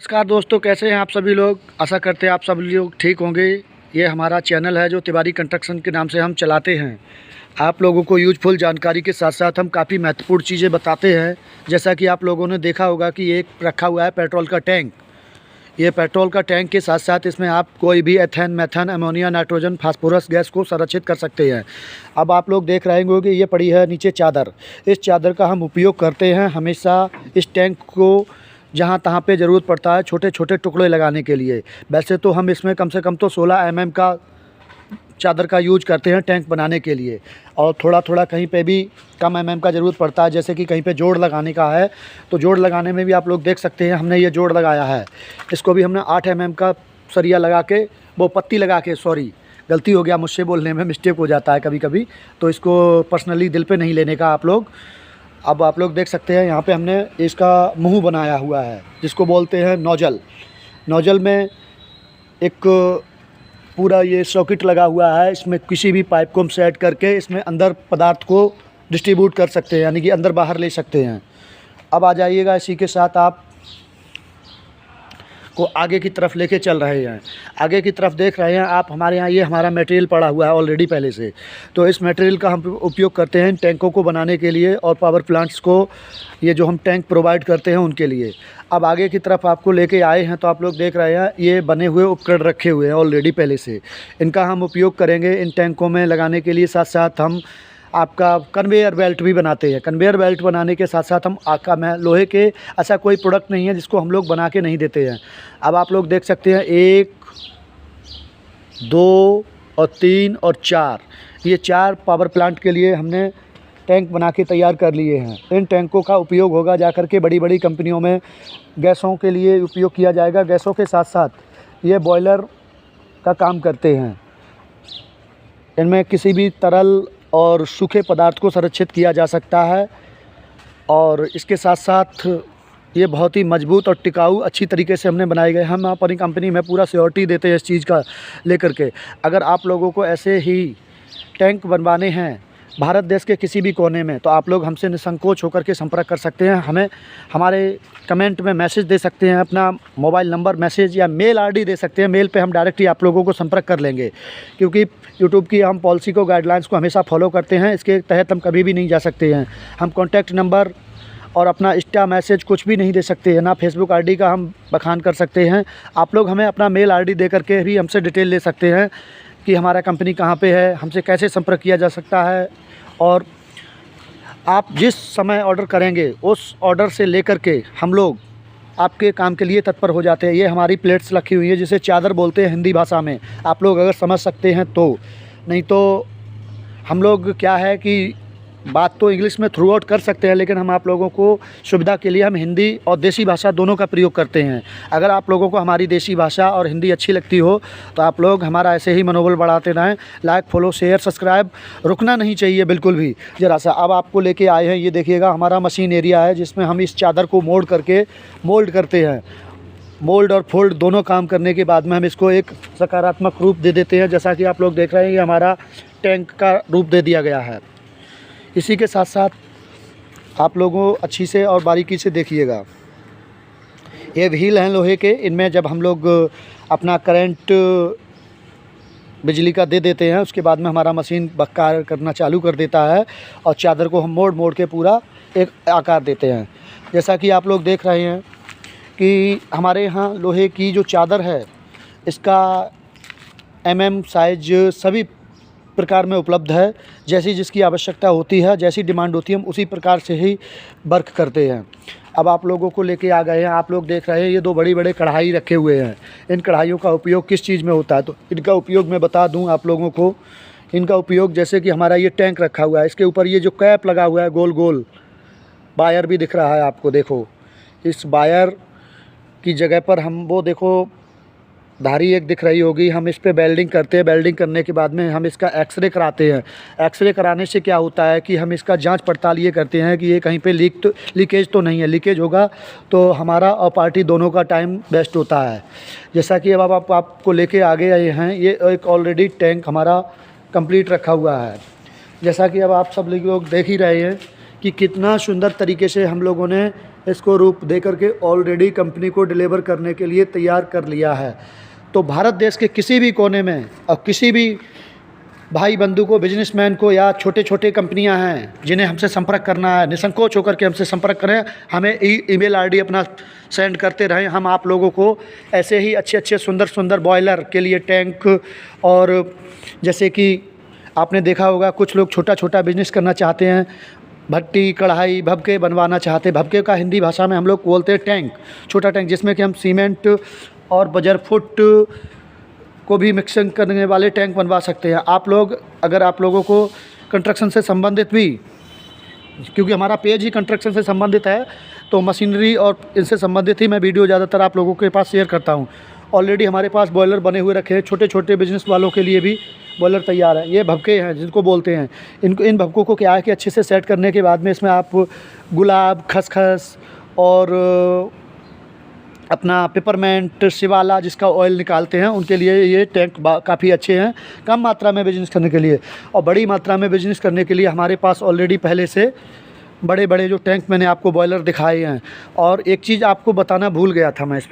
नमस्कार दोस्तों, कैसे हैं आप सभी लोग। आशा करते हैं आप सभी लोग ठीक होंगे। ये हमारा चैनल है जो तिवारी कंस्ट्रक्शन के नाम से हम चलाते हैं। आप लोगों को यूजफुल जानकारी के साथ साथ हम काफ़ी महत्वपूर्ण चीज़ें बताते हैं। जैसा कि आप लोगों ने देखा होगा कि एक रखा हुआ है पेट्रोल का टैंक। ये पेट्रोल का टैंक के साथ साथ इसमें आप कोई भी ethane, methane, ammonia, nitrogen, phosphorus gas को संरक्षित कर सकते हैं। अब आप लोग देख रहे होंगे कि ये पड़ी है नीचे चादर। इस चादर का हम उपयोग करते हैं हमेशा इस टैंक को जहाँ तहाँ पे ज़रूरत पड़ता है छोटे छोटे टुकड़े लगाने के लिए। वैसे तो हम इसमें कम से कम तो 16 mm का चादर का यूज करते हैं टैंक बनाने के लिए, और थोड़ा थोड़ा कहीं पे भी कम mm का ज़रूरत पड़ता है। जैसे कि कहीं पे जोड़ लगाने का है तो जोड़ लगाने में भी आप लोग देख सकते हैं हमने ये जोड़ लगाया है। इसको भी हमने 8 mm का सरिया लगा के, वो पत्ती लगा के, सॉरी गलती हो गया मुझसे, बोलने में मिस्टेक हो जाता है कभी कभी, तो इसको पर्सनली दिल पे नहीं लेने का आप लोग। अब आप लोग देख सकते हैं यहाँ पे हमने इसका मुंह बनाया हुआ है जिसको बोलते हैं नोजल। नोजल में एक पूरा ये सॉकेट लगा हुआ है। इसमें किसी भी पाइप को हम सेट करके इसमें अंदर पदार्थ को डिस्ट्रीब्यूट कर सकते हैं, यानी कि अंदर बाहर ले सकते हैं। अब आ जाइएगा, इसी के साथ आप को आगे की तरफ लेके चल रहे हैं। आगे की तरफ देख रहे हैं आप, हमारे यहाँ ये हमारा मटेरियल पड़ा हुआ है ऑलरेडी पहले से। तो इस मटेरियल का हम उपयोग करते हैं इन टैंकों को बनाने के लिए और पावर प्लांट्स को, ये जो हम टैंक प्रोवाइड करते हैं उनके लिए। अब आगे की तरफ आपको लेके आए हैं तो आप लोग देख रहे हैं ये बने हुए उपकरण रखे हुए हैं ऑलरेडी पहले से। इनका हम उपयोग करेंगे इन टैंकों में लगाने के लिए। साथ साथ हम आपका कन्वेयर बेल्ट भी बनाते हैं। कन्वेयर बेल्ट बनाने के साथ साथ हम आका में लोहे के, ऐसा कोई प्रोडक्ट नहीं है जिसको हम लोग बना के नहीं देते हैं। अब आप लोग देख सकते हैं 1, 2 और 3 और 4, ये 4 पावर प्लांट के लिए हमने टैंक बना के तैयार कर लिए हैं। इन टैंकों का उपयोग होगा जाकर के बड़ी बड़ी कंपनियों में गैसों के लिए उपयोग किया जाएगा। गैसों के साथ साथ ये बॉयलर का काम करते हैं। इनमें किसी भी तरल और सूखे पदार्थ को संरक्षित किया जा सकता है, और इसके साथ साथ ये बहुत ही मजबूत और टिकाऊ अच्छी तरीके से हमने बनाए गए। हम अपनी कंपनी में पूरा सिक्योरिटी देते हैं इस चीज़ का लेकर के। अगर आप लोगों को ऐसे ही टैंक बनवाने हैं भारत देश के किसी भी कोने में, तो आप लोग हमसे निसंकोच होकर के संपर्क कर सकते हैं। हमें हमारे कमेंट में मैसेज दे सकते हैं, अपना मोबाइल नंबर, मैसेज या मेल आईडी दे सकते हैं। मेल पे हम डायरेक्ट ही आप लोगों को संपर्क कर लेंगे, क्योंकि यूट्यूब की हम पॉलिसी को, गाइडलाइंस को हमेशा फॉलो करते हैं। इसके तहत हम कभी भी नहीं जा सकते हैं। हम कॉन्टैक्ट नंबर और अपना इंस्टा मैसेज कुछ भी नहीं दे सकते हैं, ना फेसबुक आईडी का हम बखान कर सकते हैं। आप लोग हमें अपना मेल आईडी दे करके भी हमसे डिटेल ले सकते हैं कि हमारा कंपनी कहाँ पे है, हमसे कैसे संपर्क किया जा सकता है। और आप जिस समय ऑर्डर करेंगे उस ऑर्डर से लेकर के हम लोग आपके काम के लिए तत्पर हो जाते हैं। ये हमारी प्लेट्स रखी हुई है जिसे चादर बोलते हैं हिंदी भाषा में, आप लोग अगर समझ सकते हैं तो। नहीं तो हम लोग क्या है कि बात तो इंग्लिश में थ्रू आउट कर सकते हैं, लेकिन हम आप लोगों को सुविधा के लिए हम हिंदी और देसी भाषा दोनों का प्रयोग करते हैं। अगर आप लोगों को हमारी देसी भाषा और हिंदी अच्छी लगती हो तो आप लोग हमारा ऐसे ही मनोबल बढ़ाते रहें। लाइक, फॉलो, शेयर, सब्सक्राइब रुकना नहीं चाहिए बिल्कुल भी ज़रा सा। अब आपको लेके आए हैं, ये देखिएगा हमारा मशीन एरिया है जिसमें हम इस चादर को मोल्ड करते हैं। मोल्ड और फोल्ड दोनों काम करने के बाद में हम इसको एक सकारात्मक रूप दे देते हैं। जैसा कि आप लोग देख रहे हैं, ये हमारा टैंक का रूप दे दिया गया है। इसी के साथ साथ आप लोगों अच्छी से और बारीकी से देखिएगा, ये व्हील हैं लोहे के। इनमें जब हम लोग अपना करंट बिजली का दे देते हैं उसके बाद में हमारा मशीन कार्य करना चालू कर देता है और चादर को हम मोड़ के पूरा एक आकार देते हैं। जैसा कि आप लोग देख रहे हैं कि हमारे यहाँ लोहे की जो चादर है इसका साइज सभी प्रकार में उपलब्ध है। जैसी जिसकी आवश्यकता होती है, जैसी डिमांड होती है, हम उसी प्रकार से ही वर्क करते हैं। अब आप लोगों को लेके आ गए हैं, आप लोग देख रहे हैं ये 2 बड़ी बड़े कढ़ाई रखे हुए हैं। इन कढ़ाइयों का उपयोग किस चीज़ में होता है, तो इनका उपयोग मैं बता दूं आप लोगों को। इनका उपयोग जैसे कि हमारा ये टैंक रखा हुआ है, इसके ऊपर ये जो कैप लगा हुआ है गोल गोल, वायर भी दिख रहा है आपको, देखो इस वायर की जगह पर हम वो देखो धारी एक दिख रही होगी, हम इस पे वेल्डिंग करते हैं। वेल्डिंग करने के बाद में हम इसका एक्सरे कराते हैं। एक्सरे कराने से क्या होता है कि हम इसका जांच पड़ताल ये करते हैं कि ये कहीं पे लीकेज तो नहीं है। लीकेज होगा तो हमारा और पार्टी दोनों का टाइम वेस्ट होता है। जैसा कि अब आपको लेके आगे आए हैं, ये एक ऑलरेडी टैंक हमारा कंप्लीट रखा हुआ है। जैसा कि अब आप सब लोग देख ही रहे हैं कि कितना सुंदर तरीके से हम लोगों ने इसको रूप दे करके ऑलरेडी कंपनी को डिलीवर करने के लिए तैयार कर लिया है। तो भारत देश के किसी भी कोने में और किसी भी भाई बंधु को, बिजनेसमैन को या छोटे छोटे कंपनियां हैं जिन्हें हमसे संपर्क करना है, निसंकोच होकर के हमसे संपर्क करें। हमें ईमेल आईडी अपना सेंड करते रहें। हम आप लोगों को ऐसे ही अच्छे अच्छे सुंदर सुंदर बॉयलर के लिए टैंक, और जैसे कि आपने देखा होगा कुछ लोग छोटा छोटा बिजनेस करना चाहते हैं, भट्टी, कढ़ाई, भभके बनवाना चाहते हैं। भभके का हिंदी भाषा में हम लोग बोलते हैं टैंक, छोटा टैंक, जिसमें कि हम सीमेंट और बजर फुट को भी मिक्सिंग करने वाले टैंक बनवा सकते हैं। आप लोग, अगर आप लोगों को कंस्ट्रक्शन से संबंधित भी, क्योंकि हमारा पेज ही कंस्ट्रक्शन से संबंधित है, तो मशीनरी और इनसे संबंधित ही मैं वीडियो ज़्यादातर आप लोगों के पास शेयर करता हूं। ऑलरेडी हमारे पास बॉयलर बने हुए रखे हैं, छोटे छोटे बिजनेस वालों के लिए भी बॉयलर तैयार है। ये भभके हैं जिनको बोलते हैं। इन भभकों को क्या है कि अच्छे से सेट करने के बाद में इसमें आप गुलाब, खसखस और अपना पेपरमेंट, शिवाला जिसका ऑयल निकालते हैं, उनके लिए ये टैंक काफ़ी अच्छे हैं कम मात्रा में बिजनेस करने के लिए। और बड़ी मात्रा में बिजनेस करने के लिए हमारे पास ऑलरेडी पहले से बड़े बड़े जो टैंक मैंने आपको बॉयलर दिखाए हैं। और एक चीज़ आपको बताना भूल गया था मैं इस